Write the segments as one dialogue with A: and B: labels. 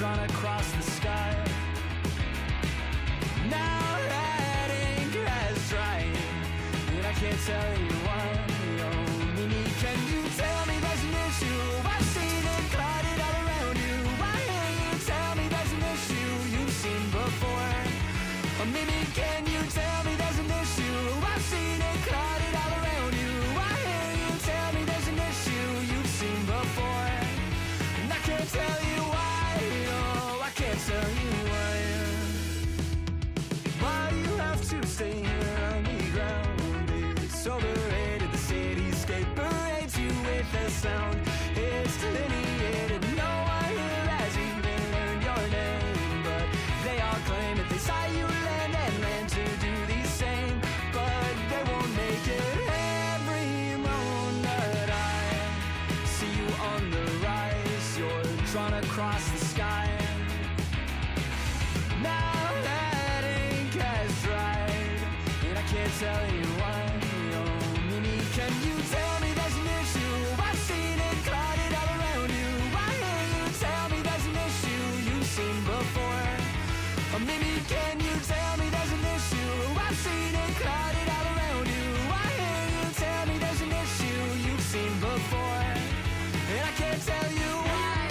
A: drawn across the sky. Now that ink has dried, and I can't tell you why. Oh, Mimi, can you tell me there's an issue? I've seen it clouded all around you. Why can't you tell me there's an issue you've seen before? Oh, Mimi, can you tell me there's an issue? I've seen it clouded all around you. Why can't you tell me there's an issue you've seen before? And I can't tell you why. Oh, I can't tell you why. Why you have to stay on the ground? It's overrated. The cityscape parades you with the sound. It's delineated. No one here has even learned your name, but they all claim that they saw you land and land to do the same. But they won't make it. Every moment I see you on the rise, you're drawn across the sky. Now that ink has dried, and I can't tell you why. Oh, Mimi, can you tell me there's an issue? I've seen it clouded all around you. Why can't you tell me there's an issue you've seen before? Oh, Mimi, can you tell me there's an issue? I've seen it clouded all around you. Why can't you tell me there's an issue you've seen before? And I can't tell you why.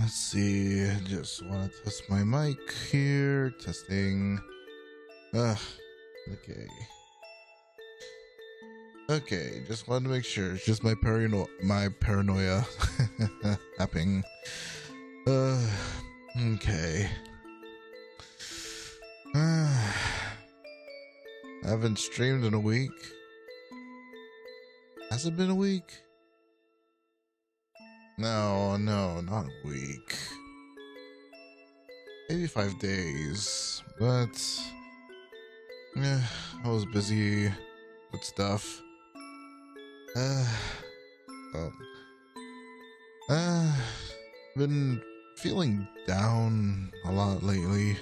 B: Let's see. Just want to test my mic here. Testing. Okay. Okay, just wanted to make sure. It's just my paranoia happening. Okay. I haven't streamed in a week. Has it been a week? No, not a week. Maybe 5 days, but yeah, I was busy with stuff. Been feeling down a lot lately.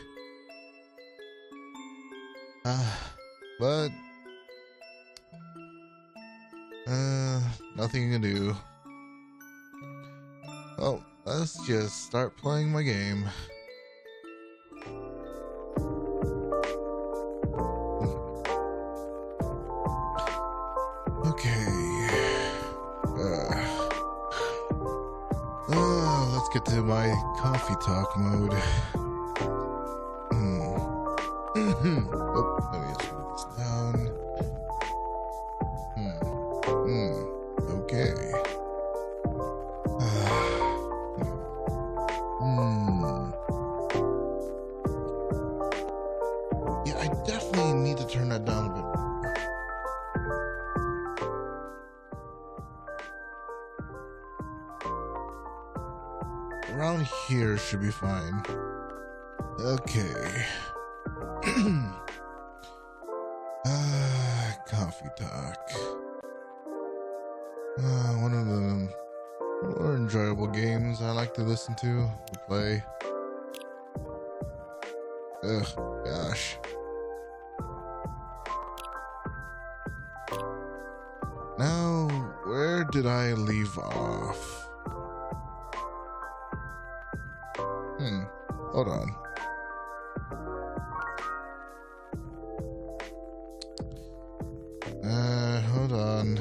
B: But nothing you can do. Oh, let's just start playing my game. Okay. Let's get to my coffee talk mode. Oh, let me just put this down. Okay. Yeah, I definitely need to turn that down a bit more. Around here should be fine. Okay. Coffee talk. One of the more enjoyable games I like to listen to play. Ugh, gosh. Now, where did I leave off? Hold on. Hold on.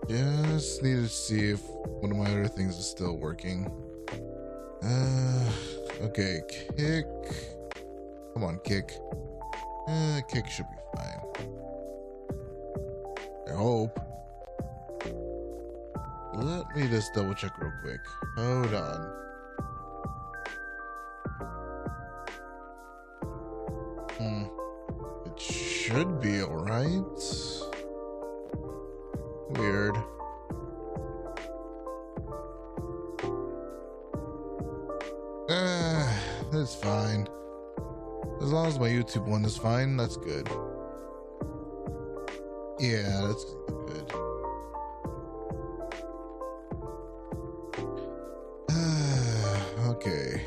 B: Just need to see if one of my other things is still working. Okay, kick. Come on, kick. Kick should be fine. I hope. Let me just double check real quick. Hold on. It should be alright. Weird. It's fine. As long as my YouTube one is fine, that's good. Yeah, that's good. Okay.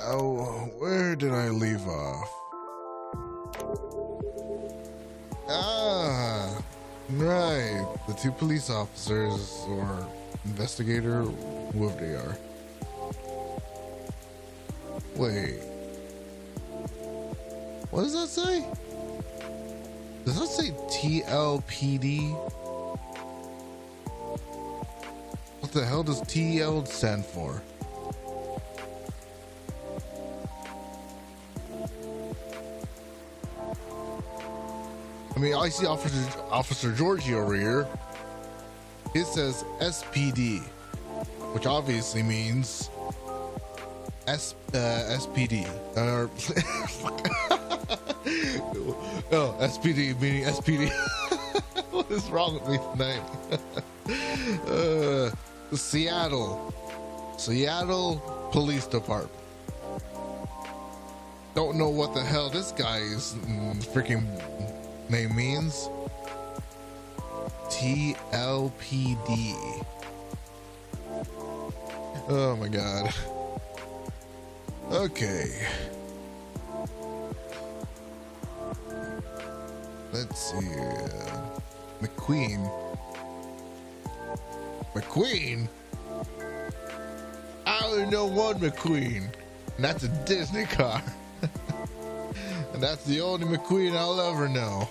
B: Oh, where did I leave off? Right. The two police officers or investigator, whoever they are. Wait. What does that say? Does that say TLPD? What the hell does TL stand for? I mean, I see Officer Georgie over here. It says SPD, which obviously means SPD. No, SPD meaning SPD. What is wrong with me tonight? Seattle Police Department. Don't know what the hell this guy's freaking name means. TLPD. Oh my god. Okay. Let's see. McQueen. I only know one McQueen, and that's a Disney car. And that's the only McQueen I'll ever know.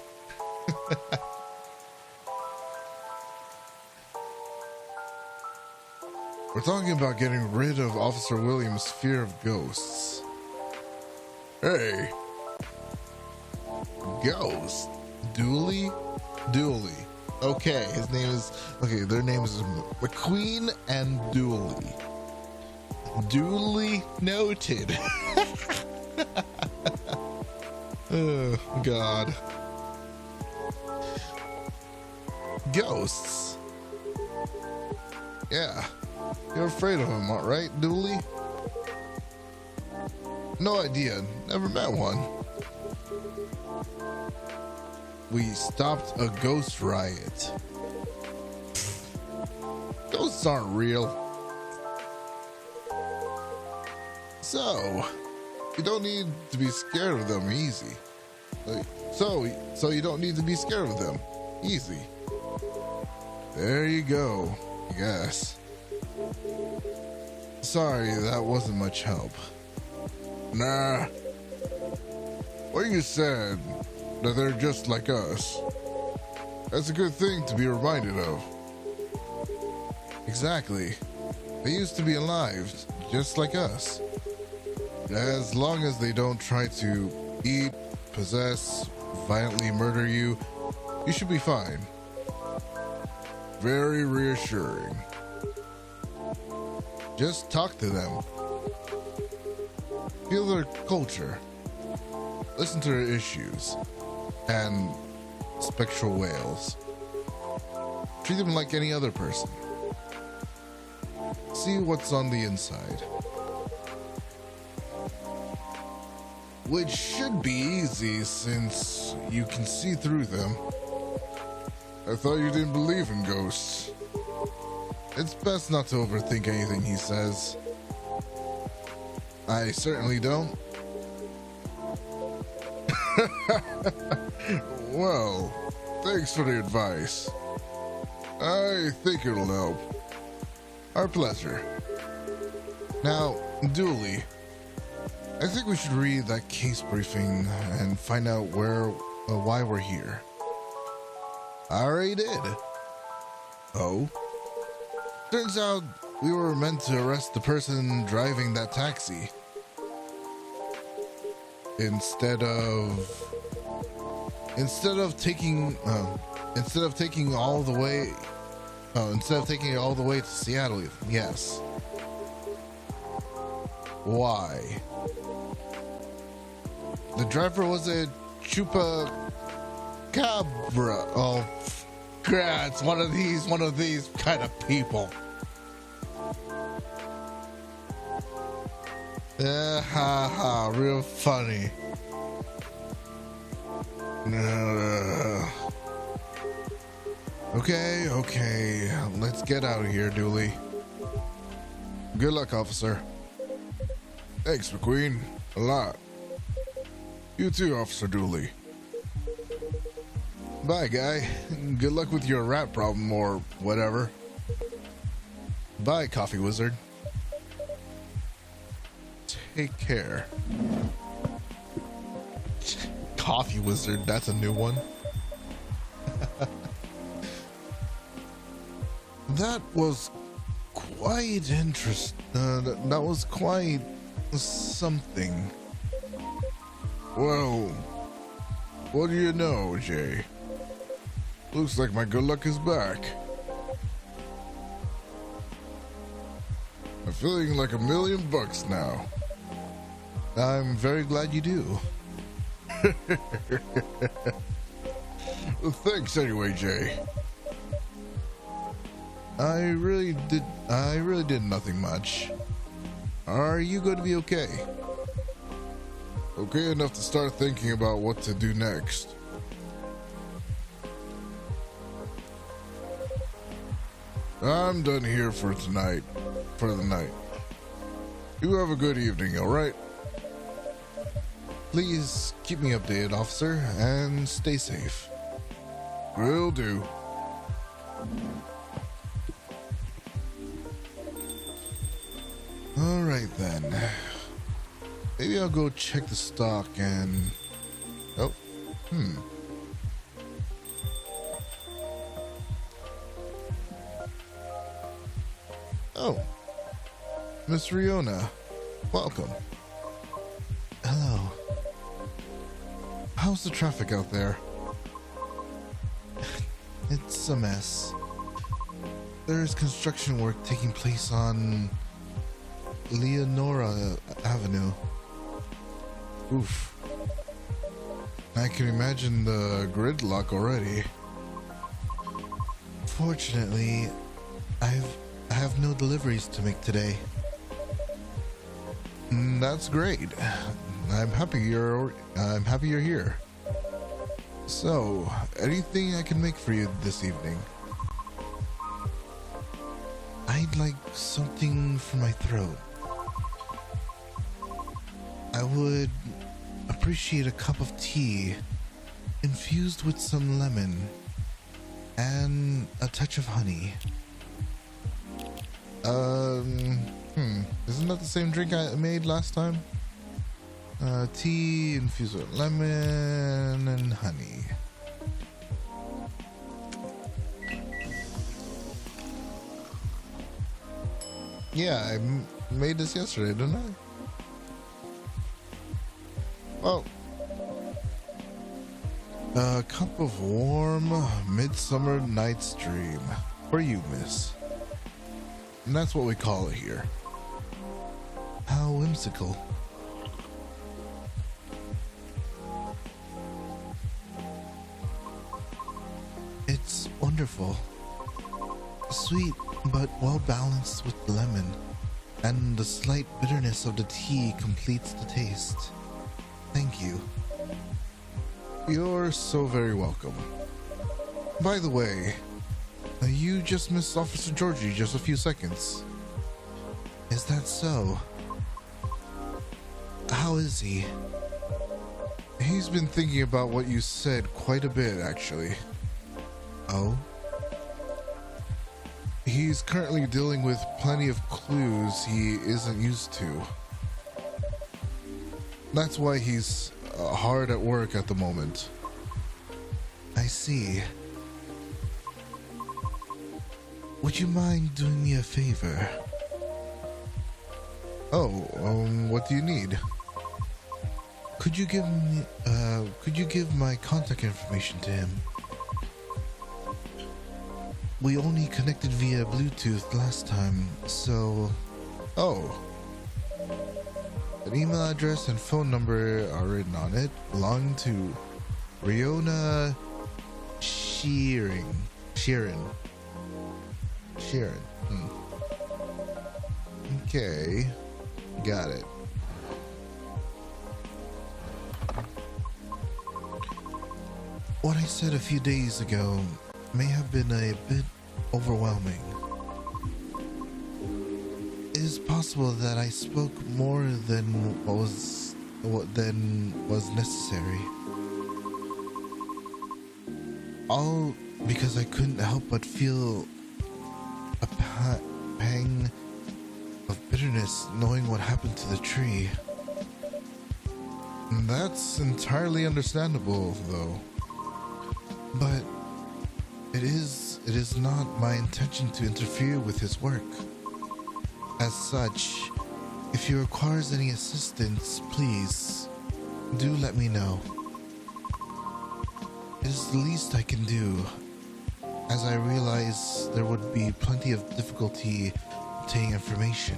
B: We're talking about getting rid of Officer Williams' fear of ghosts. Hey. Ghost? Dooley? Dooley. Okay, his name is... Okay, their names is McQueen and Dooley. Duly noted. Oh, God. Ghosts. Yeah. You're afraid of him, right, Dooley? No idea. Never met one. We stopped a ghost riot. Ghosts aren't real. So, you don't need to be scared of them easy. So you don't need to be scared of them. Easy. There you go, I guess. Sorry, that wasn't much help. Nah. What you said, that they're just like us. That's a good thing to be reminded of. Exactly. They used to be alive, just like us. As long as they don't try to eat, possess, violently murder you, you should be fine. Very reassuring. Just talk to them. Feel their culture. Listen to their issues. And spectral whales. Treat them like any other person. See what's on the inside. Which should be easy since you can see through them. I thought you didn't believe in ghosts. It's best not to overthink anything he says. I certainly don't. Well, thanks for the advice. I think it'll help. Our pleasure. Now, Dooley, I think we should read that case briefing and find out why we're here. I already did. Oh? Turns out we were meant to arrest the person driving that taxi. Instead of taking it all the way to Seattle. Yes. Why? The driver was a chupacabra. Oh, yeah, it's one of these kind of people. Ha ha, real funny. Okay, let's get out of here, Dooley. Good luck, officer. Thanks, McQueen. A lot. You too, Officer Dooley. Bye, guy. Good luck with your rat problem or whatever. Bye, Coffee Wizard. Take care. Coffee Wizard, that's a new one. That was quite interesting. That was quite something. Well, what do you know, Jay? Looks like my good luck is back. I'm feeling like $1,000,000 now. I'm very glad you do. Well, thanks anyway, Jay. I really did nothing much. Are you going to be okay? Okay enough to start thinking about what to do next. I'm done here for tonight. For the night. You have a good evening, alright? Please keep me updated, officer, and stay safe. Will do. Alright then. Maybe I'll go check the stock and... Oh. Oh, Miss Riona, welcome. Hello. How's the traffic out there? It's a mess. There is construction work taking place on Leonora Avenue. Oof. I can imagine the gridlock already. Fortunately, I have no deliveries to make today. That's great. I'm happy you're here. So, anything I can make for you this evening? I'd like something for my throat. I would appreciate a cup of tea infused with some lemon and a touch of honey. Isn't that the same drink I made last time? Tea infused with lemon and honey. Yeah, I made this yesterday, didn't I? Well, a cup of warm midsummer night's dream for you, miss. And that's what we call it here. How whimsical. It's wonderful. Sweet, but well balanced with lemon, and the slight bitterness of the tea completes the taste. Thank you. You're so very welcome. By the way, you just missed Officer Georgie just a few seconds. Is that so? How is he? He's been thinking about what you said quite a bit, actually. Oh? He's currently dealing with plenty of clues he isn't used to. That's why he's hard at work at the moment. I see. Would you mind doing me a favor? Oh, what do you need? Could you give my contact information to him? We only connected via Bluetooth last time, so... Oh. An email address and phone number are written on it, belong to Riona Sheeran. Okay. Got it. What I said a few days ago may have been a bit overwhelming. It is possible that I spoke more than was necessary. All because I couldn't help but feel a pang of bitterness knowing what happened to the tree. That's entirely understandable, though. But it is not my intention to interfere with his work. As such, if he requires any assistance, please do let me know. It is the least I can do, as I realize there would be plenty of difficulty obtaining information.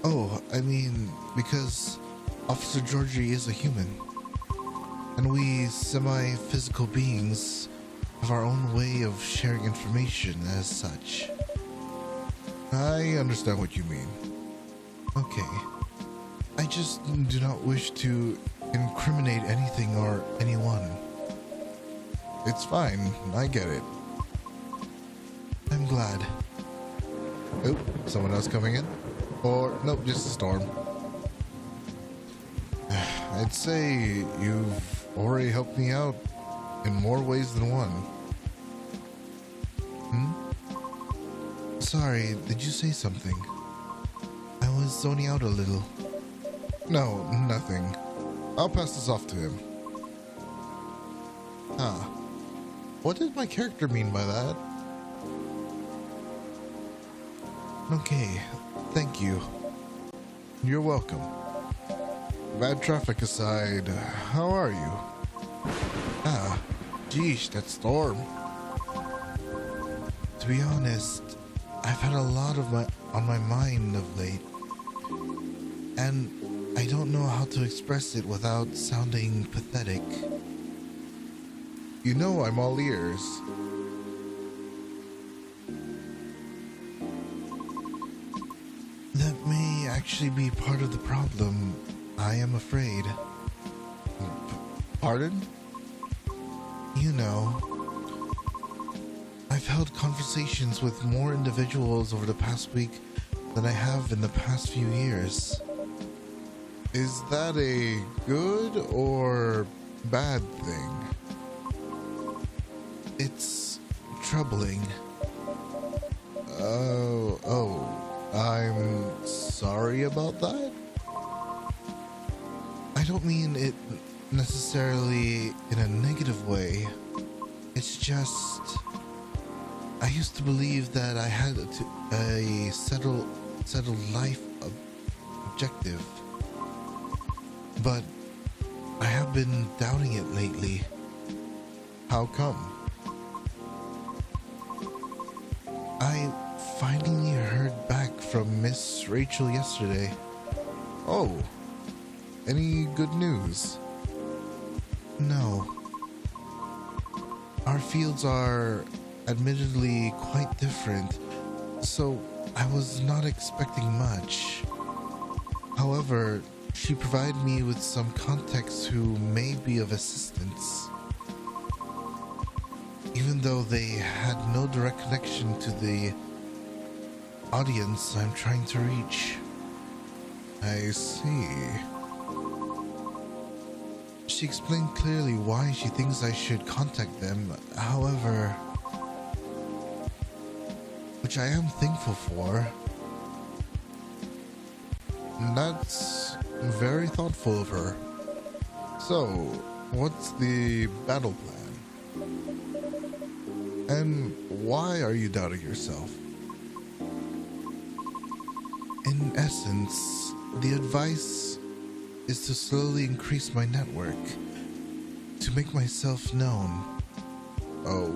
B: Oh, I mean, because Officer Georgie is a human, and we semi-physical beings have our own way of sharing information as such. I understand what you mean. Okay. I just do not wish to incriminate anything or anyone. It's fine, I get it. I'm glad. Oh, someone else coming in? Or, nope, just a storm. I'd say you've already helped me out in more ways than one. Sorry, did you say something? I was zoning out a little. No, nothing. I'll pass this off to him. What did my character mean by that? Okay, thank you. You're welcome. Bad traffic aside, how are you? Ah, geesh, that storm. To be honest, I've had a lot on my mind of late, and I don't know how to express it without sounding pathetic. You know I'm all ears. That may actually be part of the problem, I am afraid. Pardon? You know, I've held conversations with more individuals over the past week than I have in the past few years. Is that a good or bad thing? It's troubling. I'm sorry about that. I don't mean it necessarily in a negative way. It's just, I used to believe that I had a settled life objective, but I have been doubting it lately. How come? I finally heard back from Miss Rachel yesterday. Oh, any good news? No. Our fields are admittedly quite different, so I was not expecting much. However, she provided me with some contacts who may be of assistance. Even though they had no direct connection to the audience I'm trying to reach. I see. She explained clearly why she thinks I should contact them, however, which I am thankful for. That's very thoughtful of her. So, what's the battle plan? And why are you doubting yourself? In essence, the advice is to slowly increase my network, to make myself known. Oh?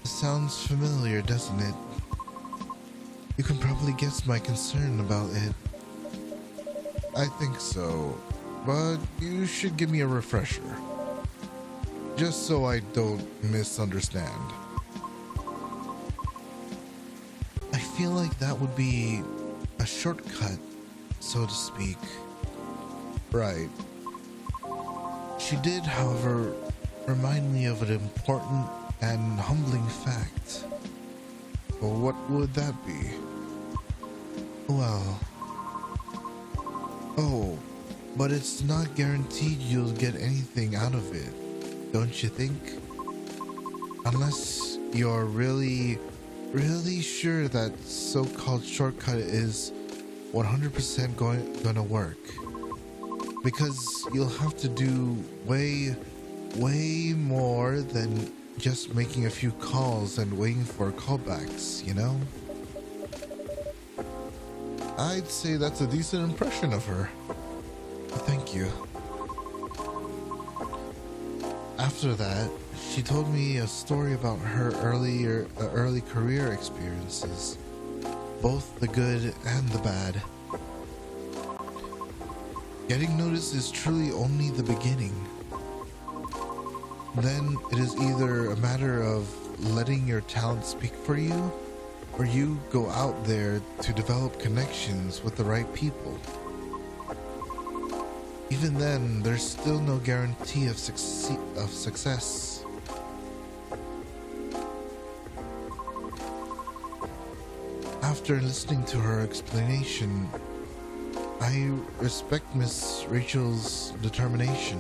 B: Sounds familiar, doesn't it? You can probably guess my concern about it. I think so, but you should give me a refresher. Just so I don't misunderstand. I feel like that would be a shortcut, so to speak. Right. She did, however, remind me of an important and humbling fact. Well, what would that be? Well... Oh, but it's not guaranteed you'll get anything out of it, don't you think? Unless you're really sure that so-called shortcut is 100% gonna work. Because you'll have to do way more than just making a few calls and waiting for callbacks, you know? I'd say that's a decent impression of her. Thank you. After that, she told me a story about her early career experiences, both the good and the bad. Getting noticed is truly only the beginning. Then it is either a matter of letting your talent speak for you, or you go out there to develop connections with the right people. Even then, there's still no guarantee of success. After listening to her explanation, I respect Miss Rachel's determination.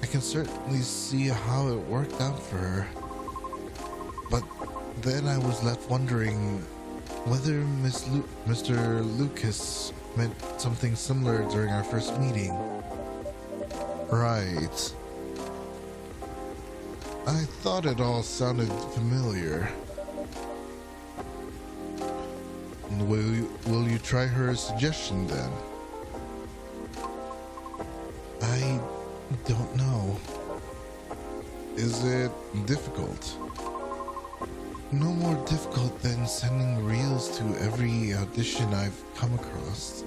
B: I can certainly see how it worked out for her. But then I was left wondering whether Mr. Lucas meant something similar during our first meeting. Right. I thought it all sounded familiar. Will you try her suggestion then? I don't know. Is it difficult? No more difficult than sending reels to every audition I've come across.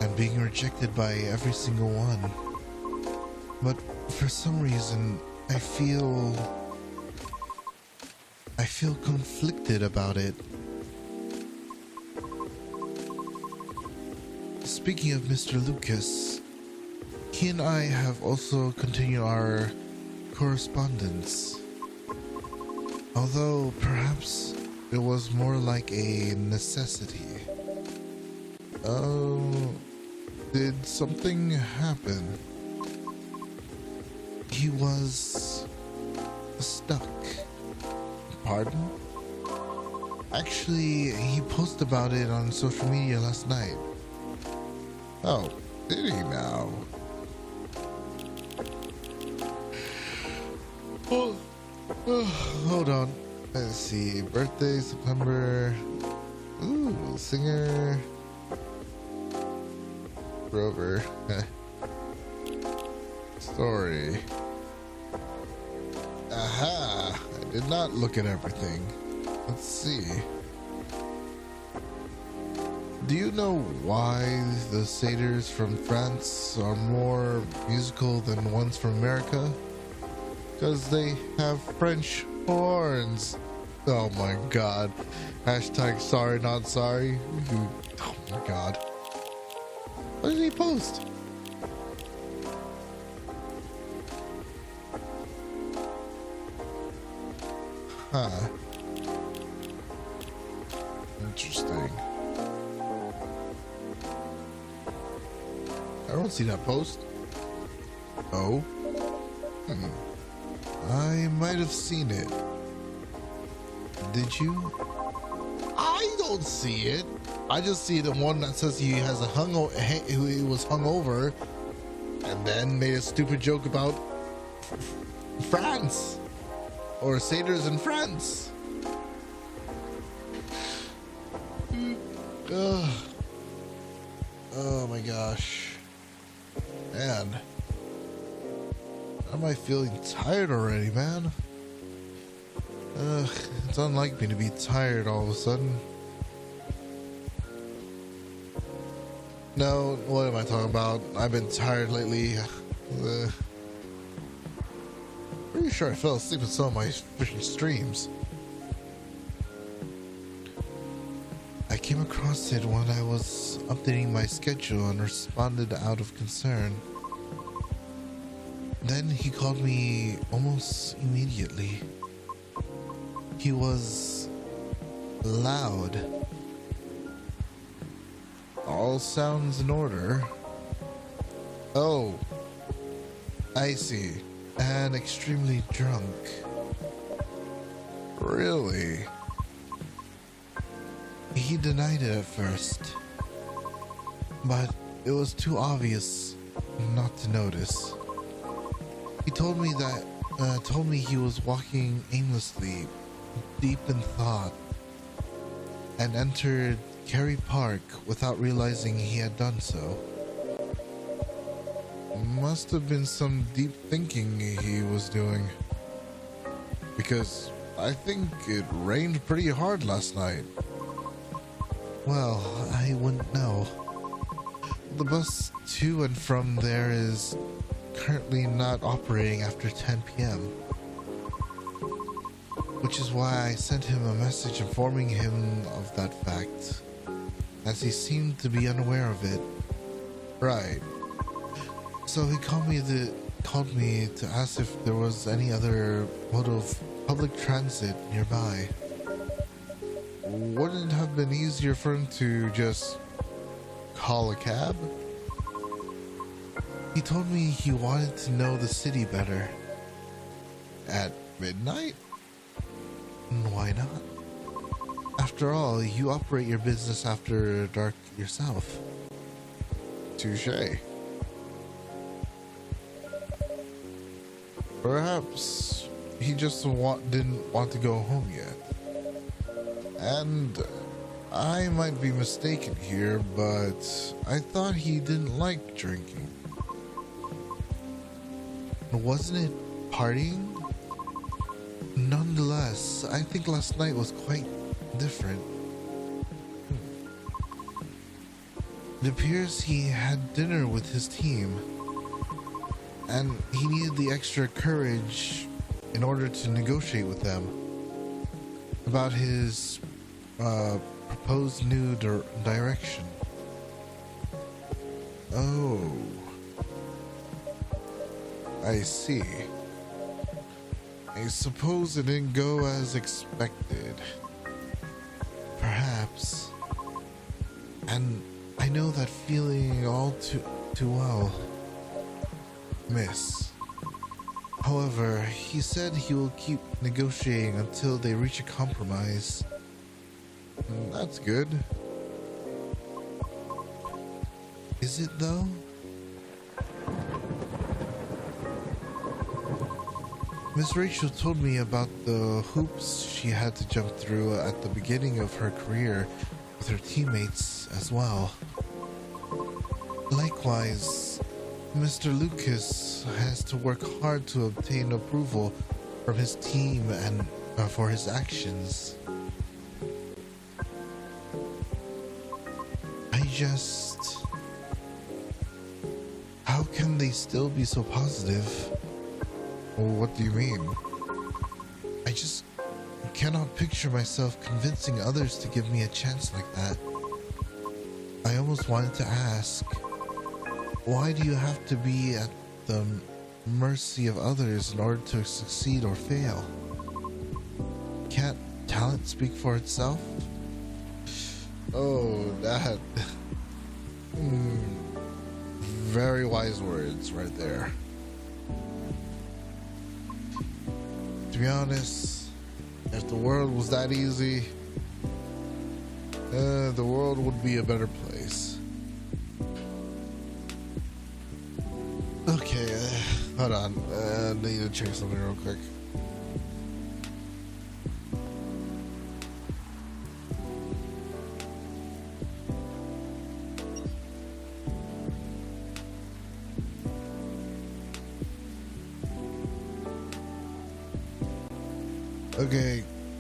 B: And being rejected by every single one. But for some reason, I feel conflicted about it. Speaking of Mr. Lucas, he and I have also continued our correspondence. Although perhaps it was more like a necessity. Did something happen? He was stuck. Pardon? Actually, he posted about it on social media last night. Oh, did he now? Oh, hold on. Let's see. Birthday, September. Ooh, singer. Grover. Story. Aha! I did not look at everything. Let's see. Do you know why the satyrs from France are more musical than ones from America? Because they have French horns. Oh my god. Hashtag sorry not sorry. Oh my god. What did he post? Huh. Interesting. I don't see that post. Oh. I might have seen it. Did you? I don't see it. I just see the one that says he has he was hungover, and then made a stupid joke about France or satyrs in France. Oh my gosh, man. Am I feeling tired already, man? It's unlike me to be tired all of a sudden. No, what am I talking about? I've been tired lately. Pretty sure I fell asleep in some of my freaking streams. I came across it when I was updating my schedule and responded out of concern. Then he called me almost immediately. He was loud. All sounds in order. Oh, I see. And extremely drunk. Really? He denied it at first, but it was too obvious not to notice. He told me he was walking aimlessly, deep in thought, and entered Kerry Park without realizing he had done so. Must have been some deep thinking he was doing, because I think it rained pretty hard last night. Well, I wouldn't know. The bus to and from there is currently not operating after 10 p.m. Which is why I sent him a message informing him of that fact, as he seemed to be unaware of it. Right. So he called me to ask if there was any other mode of public transit nearby. Wouldn't it have been easier for him to just call a cab? He told me he wanted to know the city better. At midnight? Why not? After all, you operate your business after dark yourself. Touché. Perhaps he just didn't want to go home yet. And I might be mistaken here, but I thought he didn't like drinking. Wasn't it partying? Nonetheless, I think last night was quite different. It appears he had dinner with his team, and he needed the extra courage in order to negotiate with them about his proposed new direction. Oh, I see. I suppose it didn't go as expected. Perhaps. And I know that feeling all too well, miss. However, he said he will keep negotiating until they reach a compromise. That's good. Is it though? Miss Rachel told me about the hoops she had to jump through at the beginning of her career with her teammates as well. Likewise, Mr. Lucas has to work hard to obtain approval from his team and for his actions. How can they still be so positive? Well, what do you mean? I just cannot picture myself convincing others to give me a chance like that. I almost wanted to ask, why do you have to be at the mercy of others in order to succeed or fail? Can't talent speak for itself? Oh, that... Very wise words right there. To be honest, if the world was that easy, the world would be a better place. Okay, hold on. I need to check something real quick.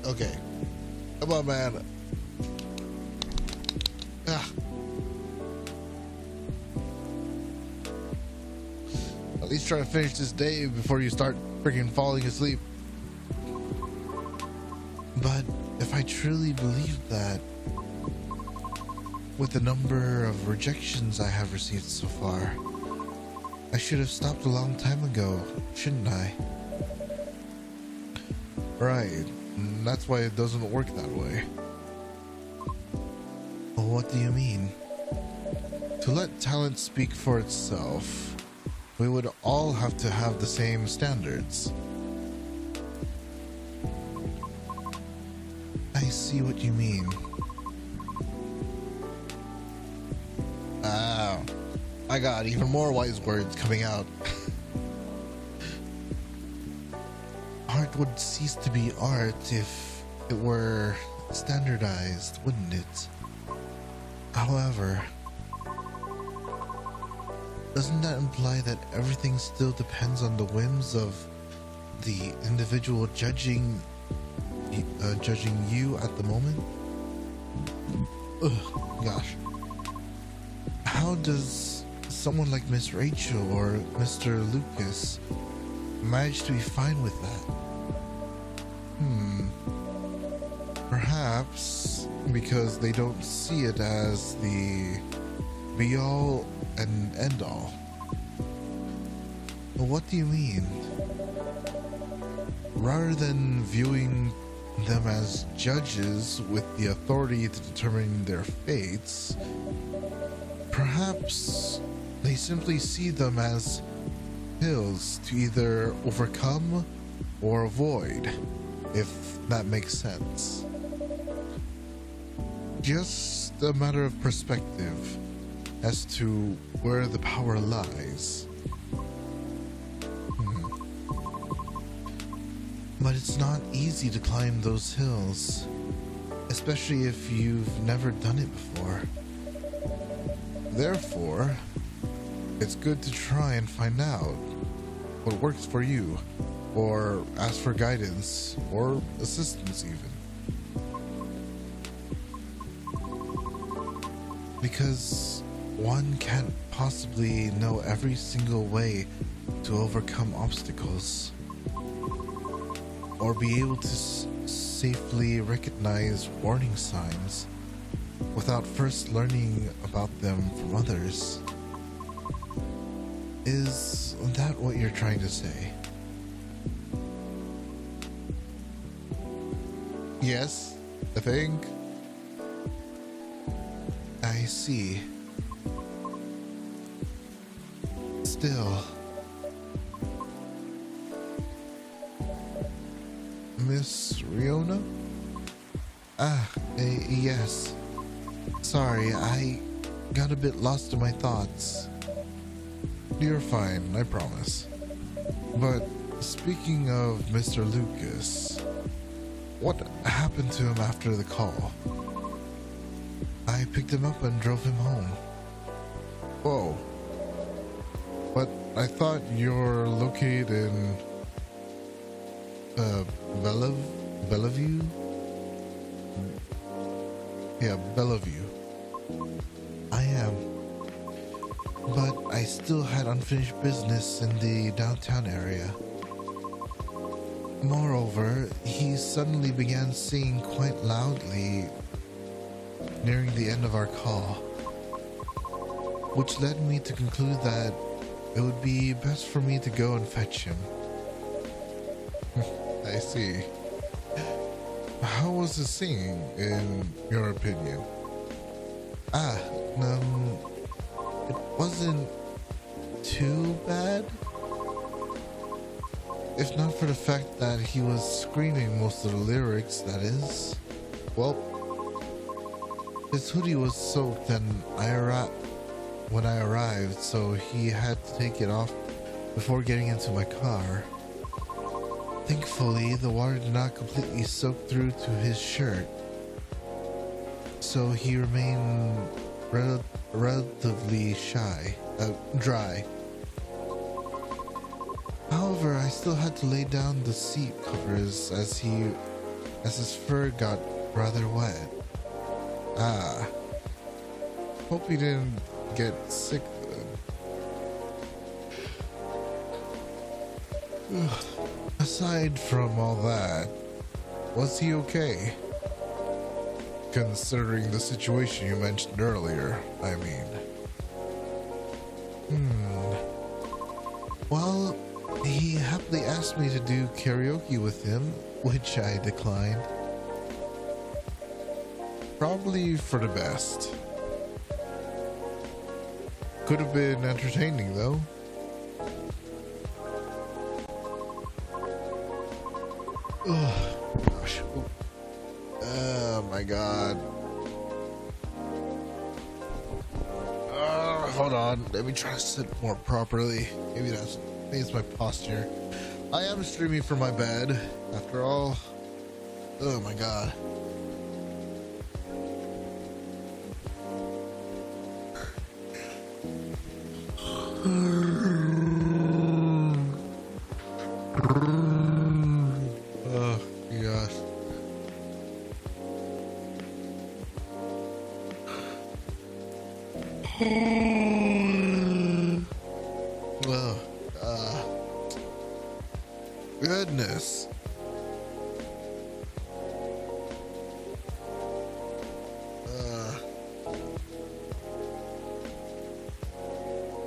B: Okay. Come on, man. At least try to finish this day before you start freaking falling asleep. But if I truly believed that, with the number of rejections I have received so far, I should have stopped a long time ago, shouldn't I? Right, that's why it doesn't work that way. Well, what do you mean? To let talent speak for itself, we would all have to have the same standards. I see what you mean. I got even more wise words coming out. Art would cease to be art if it were standardized, wouldn't it? However, doesn't that imply that everything still depends on the whims of the individual judging you at the moment? Ugh, gosh. How does someone like Miss Rachel or Mr. Lucas manage to be fine with that? Perhaps because they don't see it as the be-all and end-all. What do you mean? Rather than viewing them as judges with the authority to determine their fates, perhaps they simply see them as hills to either overcome or avoid, if that makes sense. Just a matter of perspective as to where the power lies.
C: But it's not easy to climb those hills, especially if you've never done it before. Therefore, it's good to try and find out what works for you, or ask for guidance or assistance even. Because one can't possibly know every single way to overcome obstacles, or be able to safely recognize warning signs without first learning about them from others. Is that what you're trying to say?
B: Yes, I think.
C: I see. Still,
B: Miss Riona?
C: Yes. Sorry, I got a bit lost in my thoughts.
B: You're fine, I promise. But speaking of Mr. Lucas, what happened to him after the call?
C: I picked him up and drove him home.
B: Whoa. But I thought you're located in Bellevue? Yeah, Bellevue.
C: I am. But I still had unfinished business in the downtown area. Moreover, he suddenly began singing quite loudly nearing the end of our call, which led me to conclude that it would be best for me to go and fetch him.
B: I see. How was the singing, in your opinion?
C: It wasn't too bad. If not for the fact that he was screaming most of the lyrics, that is. Well, his hoodie was soaked and when I arrived, so he had to take it off before getting into my car. Thankfully, the water did not completely soak through to his shirt, so he remained relatively dry. However, I still had to lay down the seat covers as his fur got rather wet.
B: Hope he didn't get sick then. Aside from all that, was he okay? Considering the situation you mentioned earlier, I mean.
C: Well, he happily asked me to do karaoke with him, which I declined.
B: Probably for the best. Could have been entertaining though.
C: Oh, gosh.
B: Oh my god. Hold on, let me try to sit more properly. Maybe it's my posture. I am streaming from my bed, after all. Oh my god. Oh gosh. Goodness.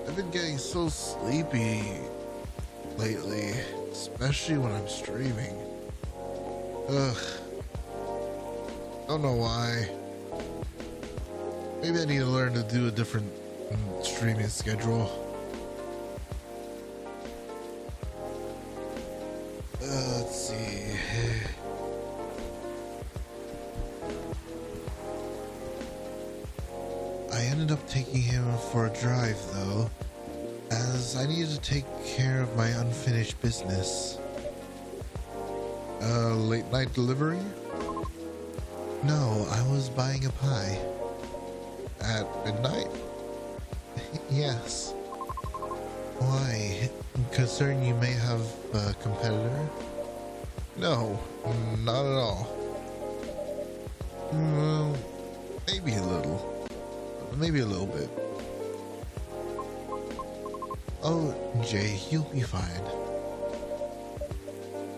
B: I've been getting so sleepy lately, especially when I'm streaming. Don't know why. Maybe I need to learn to do a different streaming schedule. Let's see.
C: I ended up taking him for a drive though, as I needed to take care of my unfinished business.
B: Late night delivery?
C: No, I was buying a pie.
B: At midnight?
C: Yes. Why? Concerned you may have a competitor?
B: No, not at all. Well, maybe a little. Maybe a little bit.
C: Oh, Jay, you'll be fine.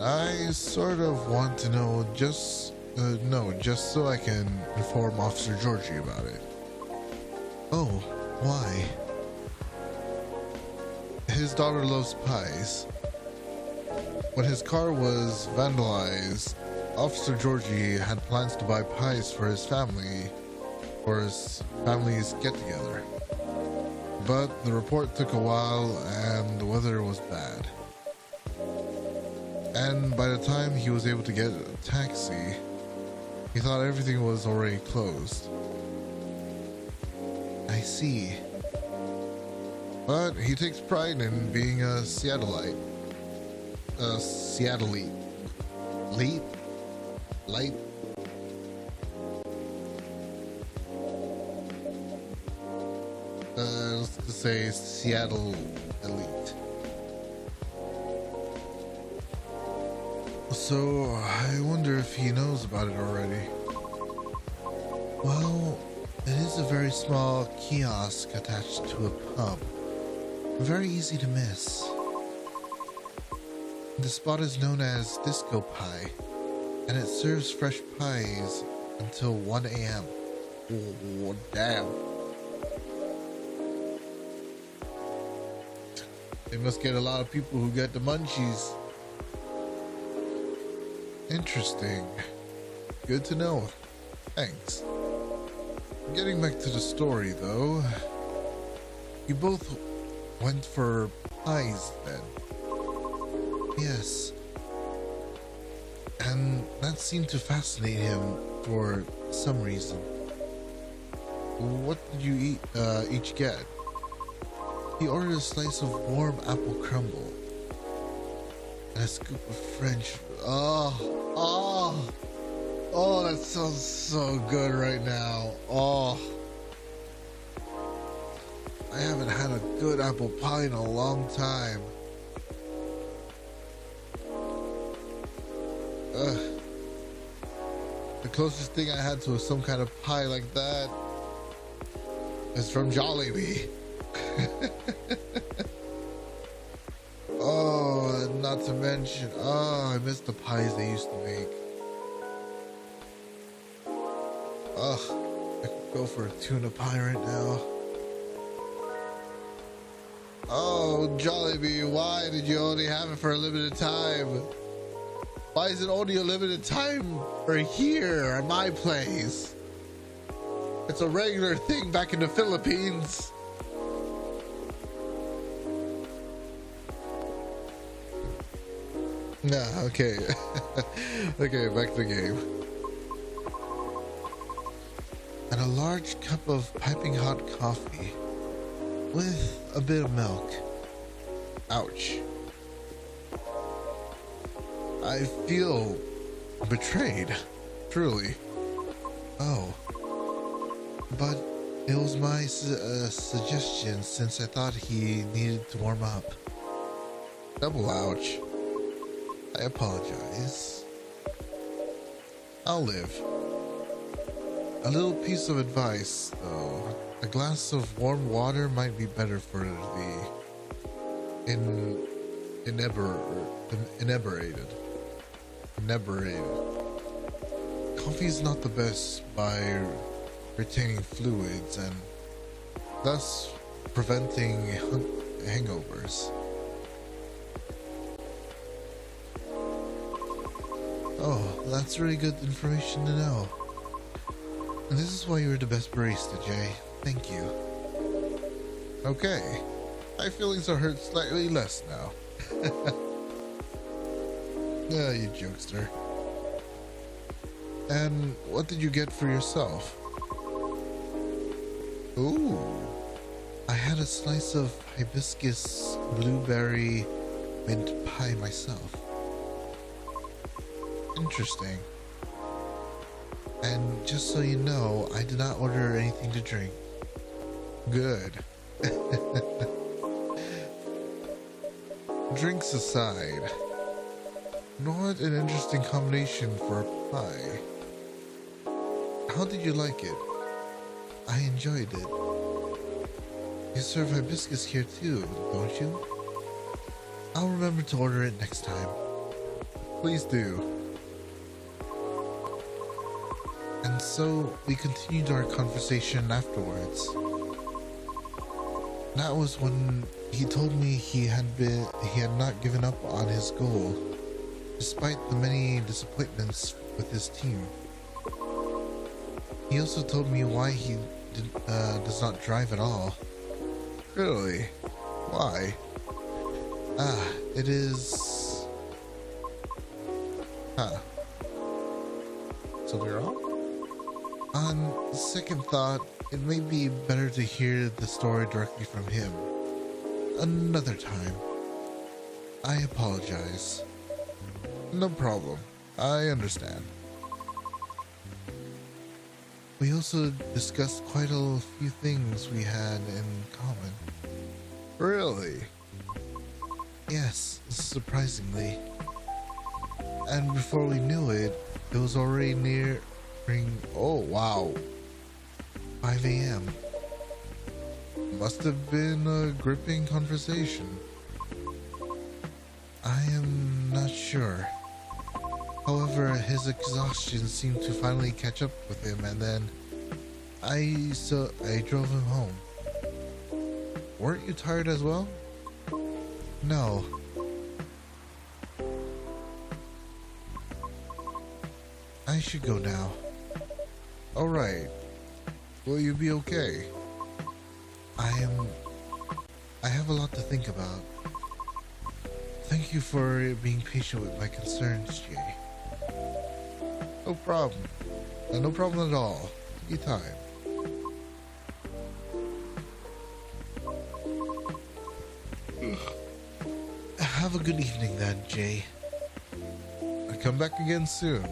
B: I sort of want to know just so I can inform Officer Georgie about it.
C: Oh, why?
B: His daughter loves pies. When his car was vandalized, Officer Georgie had plans to buy pies for his family's get-together. But the report took a while and the weather was bad. And by the time he was able to get a taxi, he thought everything was already closed.
C: I see.
B: But he takes pride in being a Seattleite. A Seattleite. Light? Let's just say Seattle elite. So, I wonder if he knows about it already.
C: Well, it is a very small kiosk attached to a pub. Very easy to miss. The spot is known as Disco Pie, and it serves fresh pies until 1 a.m.
B: Oh, damn. They must get a lot of people who get the munchies. Interesting. Good to know. Thanks. Getting back to the story, though. You both went for pies then?
C: Yes.
B: And that seemed to fascinate him for some reason. What did you each get?
C: He ordered a slice of warm apple crumble and a scoop of French.
B: Oh, that sounds so good right now. Oh, I haven't had a good apple pie in a long time. The closest thing I had to some kind of pie like that is from Jollibee. Oh, not to mention, I miss the pies they used to make. I could go for a tuna pie right now. Oh, Jollibee, why did you only have it for a limited time? Why is it only a limited time for here at my place? It's a regular thing back in the Philippines. Nah, okay. Okay, back to the game.
C: And a large cup of piping hot coffee with a bit of milk.
B: Ouch. I feel betrayed, truly.
C: Oh. But it was my suggestion since I thought he needed to warm up.
B: Double ouch.
C: I apologize.
B: I'll live. A little piece of advice, though. A glass of warm water might be better for the inebriated. Coffee is not the best by retaining fluids and thus preventing hangovers.
C: Oh, that's really good information to know. And this is why you're the best barista, Jay. Thank you.
B: Okay. My feelings are hurt slightly less now. Yeah, you jokester. And what did you get for yourself?
C: Ooh. I had a slice of hibiscus blueberry mint pie myself. Interesting. And just so you know, I did not order anything to drink. Good. Drinks aside, what an interesting combination for a pie. How did you like it? I enjoyed it. You serve hibiscus here too, don't you? I'll remember to order it next time.
B: Please do.
C: And so we continued our conversation afterwards. That was when he told me he had not given up on his goal, despite the many disappointments with his team. He also told me why he does not drive at all.
B: Really? Why?
C: It is...
B: Something wrong?
C: On second thought, it may be better to hear the story directly from him. Another time. I apologize.
B: No problem. I understand.
C: We also discussed quite a few things we had in common.
B: Really?
C: Yes, surprisingly. And before we knew it, it was already nearing,
B: Oh, wow.
C: 5 a.m.
B: Must have been a gripping conversation.
C: I am not sure. However, his exhaustion seemed to finally catch up with him, and then I drove him home.
B: Weren't you tired as well?
C: No. I should go now.
B: Alright. Will you be okay?
C: I have a lot to think about. Thank you for being patient with my concerns, Jay.
B: No problem. No problem at all. Take your time.
C: Have a good evening then, Jay.
B: I'll come back again soon.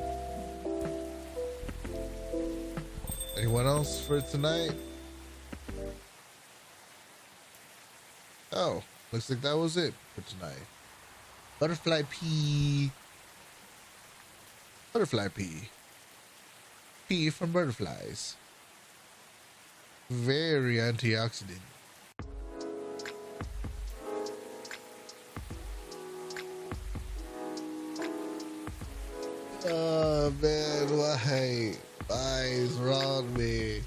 B: Anyone else for tonight? Oh, looks like that was it for tonight.
C: Butterfly pea.
B: Butterfly pea. Pea from butterflies. Very antioxidant. Oh man, why? Why is wrong with me?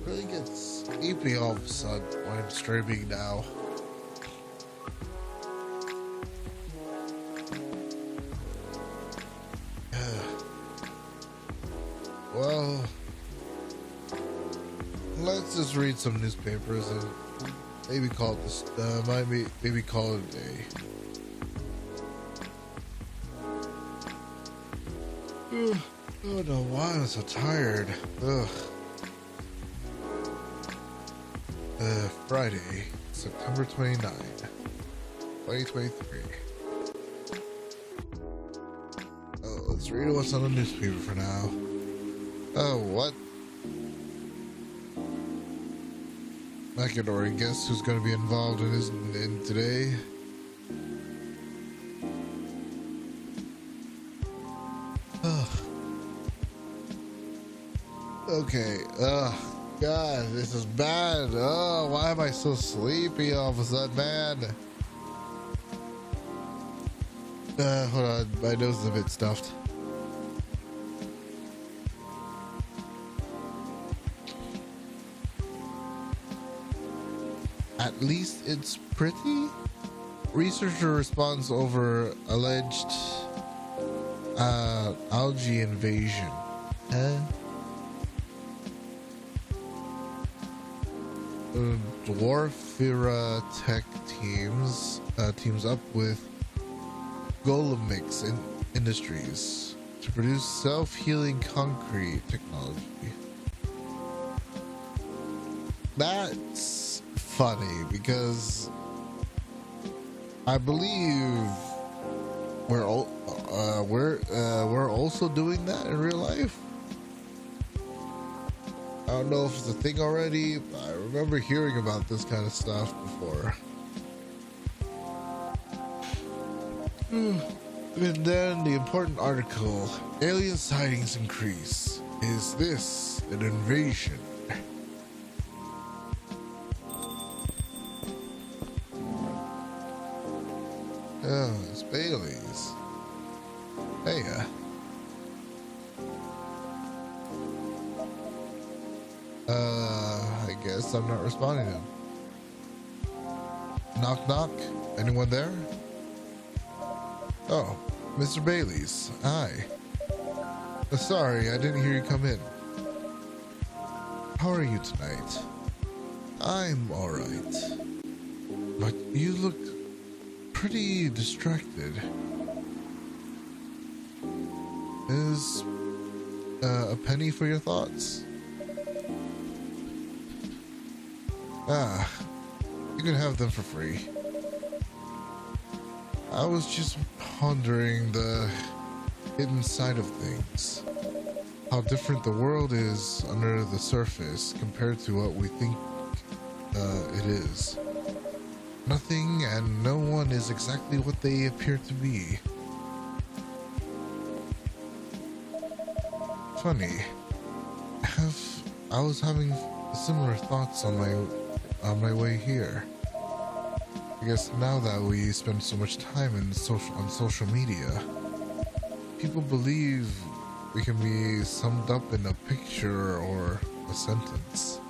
B: Really gets sleepy all of a sudden when I'm streaming now. Well, let's just read some newspapers and maybe call it this. Maybe call it a day. I don't know why I'm so tired. Ugh. Friday, September 29, 2023. Oh, let's read what's on the newspaper for now. Oh, what? I can already guess who's going to be involved in today. Okay. God, this is bad. Oh, why am I so sleepy all of a sudden, man? Hold on. My nose is a bit stuffed. At least it's pretty? Researcher responds over alleged algae invasion. Huh? Dwarfira Tech teams up with Golemix Industries to produce self-healing concrete technology. That's funny because I believe we're also doing that in real life. I don't know if it's a thing already, but I remember hearing about this kind of stuff before. And then the important article, alien sightings increase. Is this an invasion? Oh, it's Bailey's. Hey, I guess I'm not responding to him. Knock knock. Anyone there? Oh, Mr. Bailey's. Hi. Sorry, I didn't hear you come in. How are you tonight? I'm alright. But you look pretty distracted. Is a penny for your thoughts? Ah, you can have them for free. I was just pondering the hidden side of things. How different the world is under the surface compared to what we think it is. Nothing and no one is exactly what they appear to be. Funny. I was having similar thoughts on my way here. I guess now that we spend so much time on social media, people believe we can be summed up in a picture or a sentence.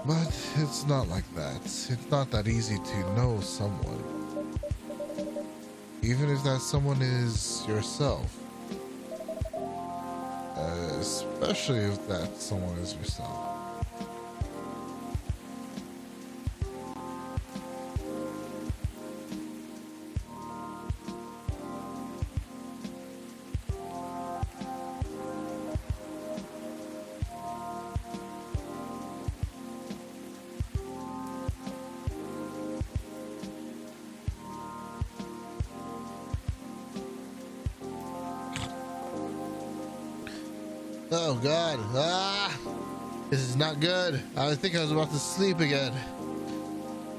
B: But it's not like that. It's not that easy to know someone. Even if that someone is yourself. Especially if that someone is yourself. Oh God, this is not good. I think I was about to sleep again.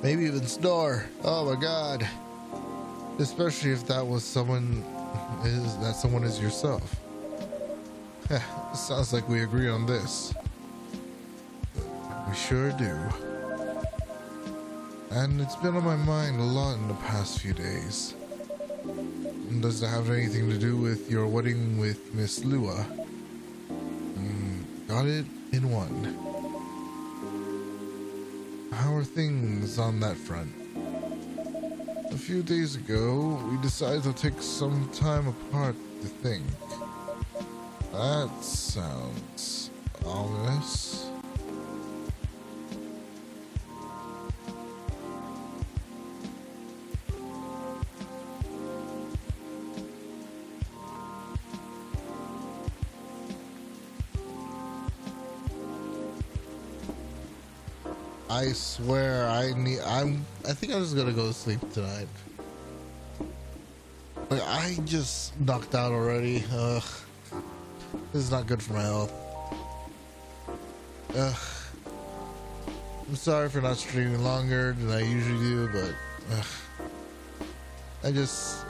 B: Maybe even snore. Oh my God. Especially if that was someone is yourself. Sounds like we agree on this. We sure do. And it's been on my mind a lot in the past few days. Does it have anything to do with your wedding with Miss Lua? Got it in one. How are things on that front? A few days ago, we decided to take some time apart to think. That sounds ominous. I swear I think I'm just gonna go to sleep tonight. Like, I just knocked out already. This is not good for my health. I'm sorry for not streaming longer than I usually do, but it's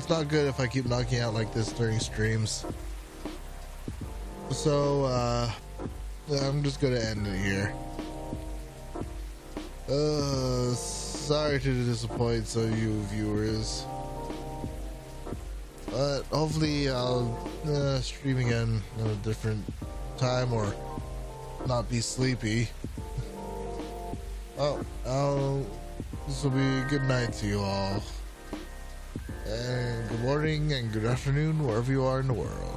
B: not good if I keep knocking out like this during streams. So I'm just gonna end it here. Sorry to disappoint some of you viewers, but hopefully I'll stream again at a different time or not be sleepy. This will be good night to you all, and good morning and good afternoon wherever you are in the world.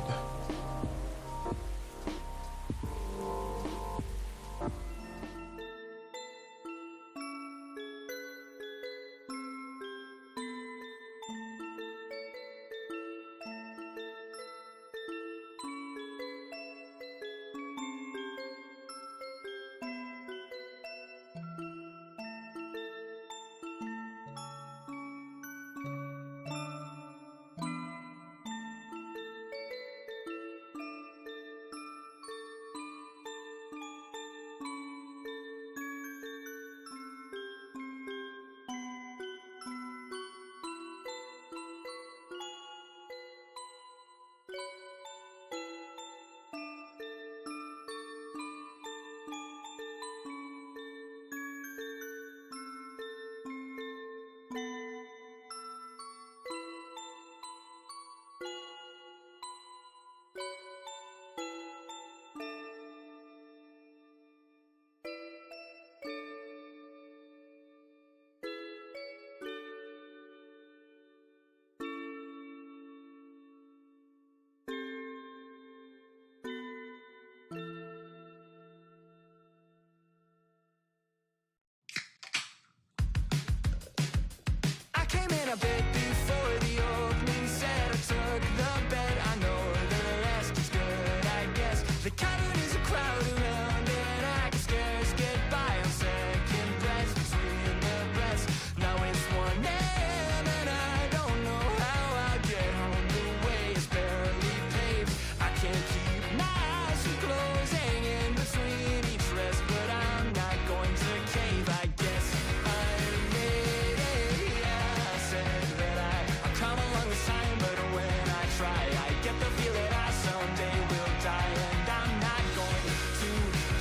A: a bit before the opening set. I took the bet, I know the rest is good, I guess. The cavern is a crowd around and I can scarce get by on second breaths between the breaths. Now it's 1 a.m. and I don't know how I'll get home. The way is barely paved. I can't keep my eyes from closing in between each rest, but I'm not going to cave. I guess I made it. Yeah, I said that I'll come along this time, but when I try, I get the feel that I someday will die, and I'm not going to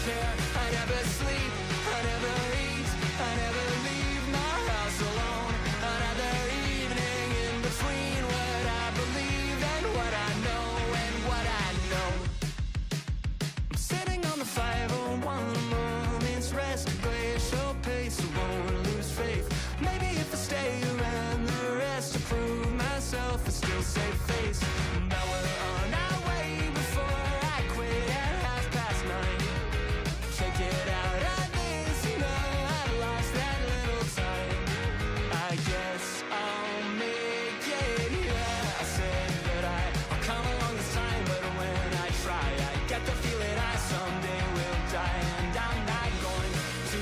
A: care. I never sleep, I never eat, I never leave my house alone. Another evening in between what I believe and what I know and what I know. I'm sitting on the 501, moment's rest, glacial pace, I won't lose faith. Maybe if I stay around the rest to prove myself, I still save face. Now we're on our way before I quit at 9:30. Can't get out of this, you know, I've lost that little time. I guess I'll make it, yeah. I said that I'll come along this time, but when I try, I get the feel that I someday will die, and I'm not going to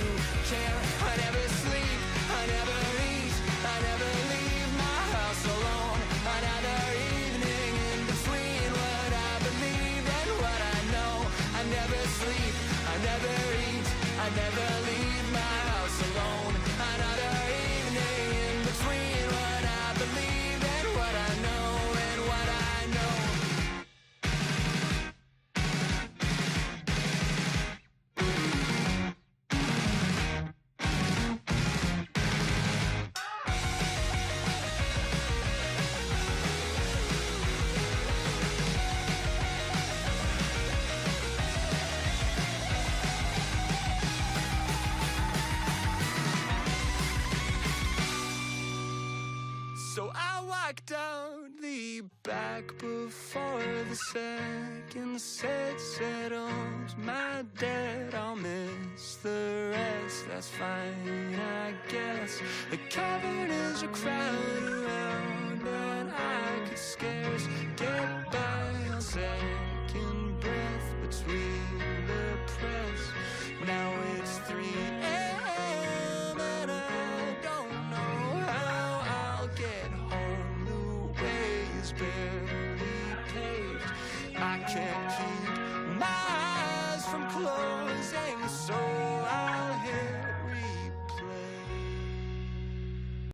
A: care. I never sleep, I never eat, I never leave my house alone. Another evening in between what I believe and what I know. I never sleep, I never eat, I never leave my house alone. Another evening in between what I believe and what I know and what I know. So I walked out the back before the second set settles my debt. I'll miss the rest, that's fine, I guess. The cavern is a crowd around and I could scarce get by on second breath between the press. Now it's 3 a.m. and I don't know how I'll get home. The way is barely paved. I can't keep